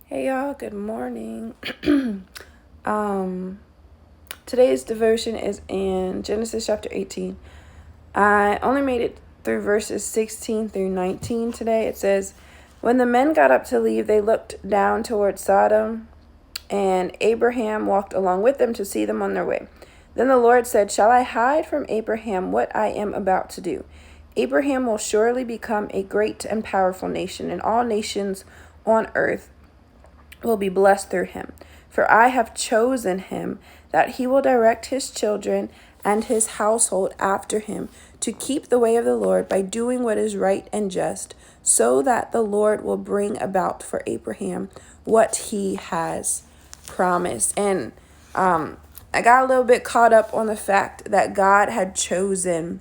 Hey y'all, good morning. um Today's devotion is in Genesis chapter 18. I only made it through verses 16 through 19 today. It says, "When the men got up to leave, they looked down toward Sodom, and Abraham walked along with them to see them on their way. Then the Lord said, 'Shall I hide from Abraham what I am about to do? Abraham will surely become a great and powerful nation, and all nations on earth will be blessed through him. For I have chosen him, that he will direct his children and his household after him, to keep the way of the Lord by doing what is right and just, so that the Lord will bring about for Abraham what he has promised.'" And I got a little bit caught up on the fact that God had chosen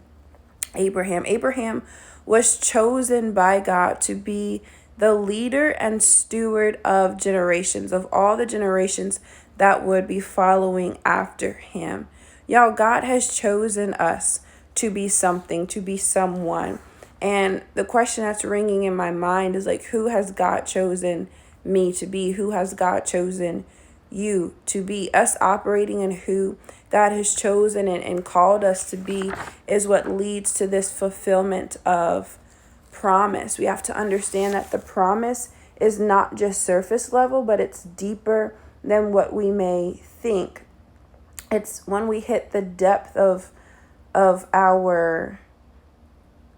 Abraham. Abraham was chosen by God to be the leader and steward of generations, of all the generations that would be following after him. Y'all, God has chosen us to be something, to be someone. And the question that's ringing in my mind is like, who has God chosen me to be? Who has God chosen you to be? Us operating in who God has chosen and called us to be is what leads to this fulfillment of promise. We have to understand that the promise is not just surface level, but it's deeper than what we may think. It's when we hit the depth of our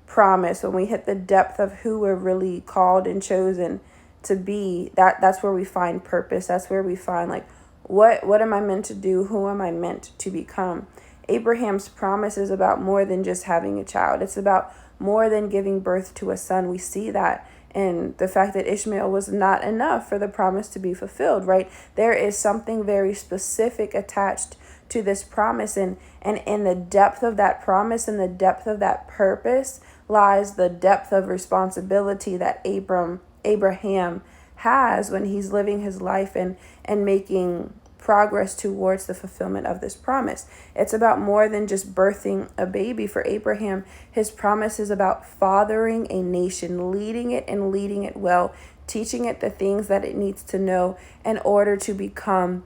promise, when we hit the depth of who we're really called and chosen to be, that's where we find purpose. That's where we find like, what am I meant to do? Who am I meant to become? Abraham's promise is about more than just having a child. It's about more than giving birth to a son. We see that in the fact that Ishmael was not enough for the promise to be fulfilled, right? There is something very specific attached to this promise, and in the depth of that promise and the depth of that purpose lies the depth of responsibility that Abraham has when he's living his life and making progress towards the fulfillment of this promise. It's about more than just birthing a baby. For Abraham, his promise is about fathering a nation, leading it and leading it well, teaching it the things that it needs to know in order to become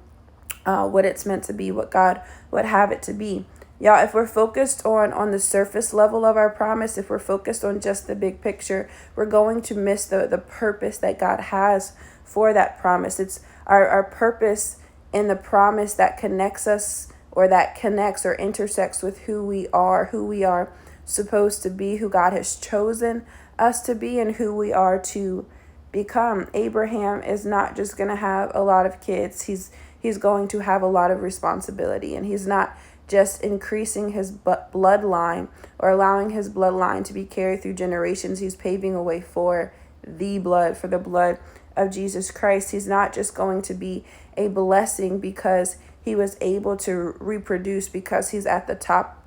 what it's meant to be, what God would have it to be. Y'all, if we're focused on the surface level of our promise, if we're focused on just the big picture, we're going to miss the purpose that God has for that promise. It's our purpose in the promise that connects us, or that connects or intersects with who we are supposed to be, who God has chosen us to be, and who we are to become. Abraham is not just going to have a lot of kids. He's going to have a lot of responsibility, and he's not just increasing his bloodline or allowing his bloodline to be carried through generations. He's paving a way for the blood of Jesus Christ. He's not just going to be a blessing because he was able to reproduce, because he's at the top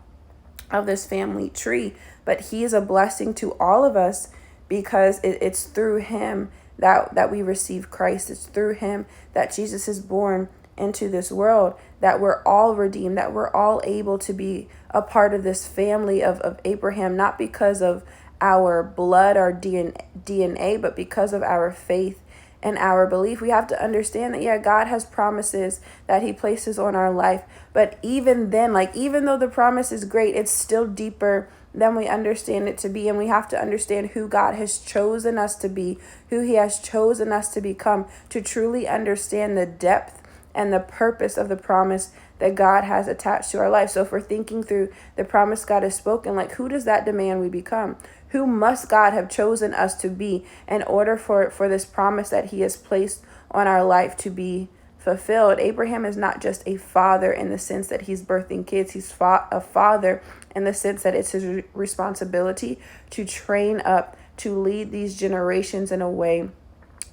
of this family tree, but he is a blessing to all of us because it's through him that we receive Christ. It's through him that Jesus is born into this world, that we're all redeemed, that we're all able to be a part of this family of Abraham, not because of our blood, our DNA, but because of our faith and our belief. We have to understand that, yeah, God has promises that he places on our life. But even then, like, even though the promise is great, it's still deeper than we understand it to be. And we have to understand who God has chosen us to be, who he has chosen us to become, to truly understand the depth and the purpose of the promise that God has attached to our life. So if we're thinking through the promise God has spoken, like, who does that demand we become? Who must God have chosen us to be in order for this promise that he has placed on our life to be fulfilled? Abraham is not just a father in the sense that he's birthing kids. He's a father in the sense that it's his responsibility to train up, to lead these generations in a way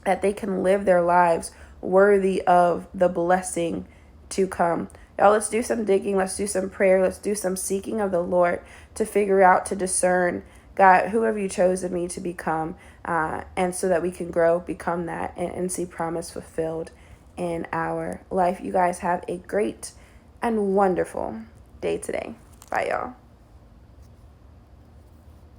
that they can live their lives worthy of the blessing to come. Y'all, let's do some digging. Let's do some prayer. Let's do some seeking of the Lord to figure out, to discern, God, who have you chosen me to become? And so that we can grow, become that, and see promise fulfilled in our life. You guys have a great and wonderful day today. Bye, y'all.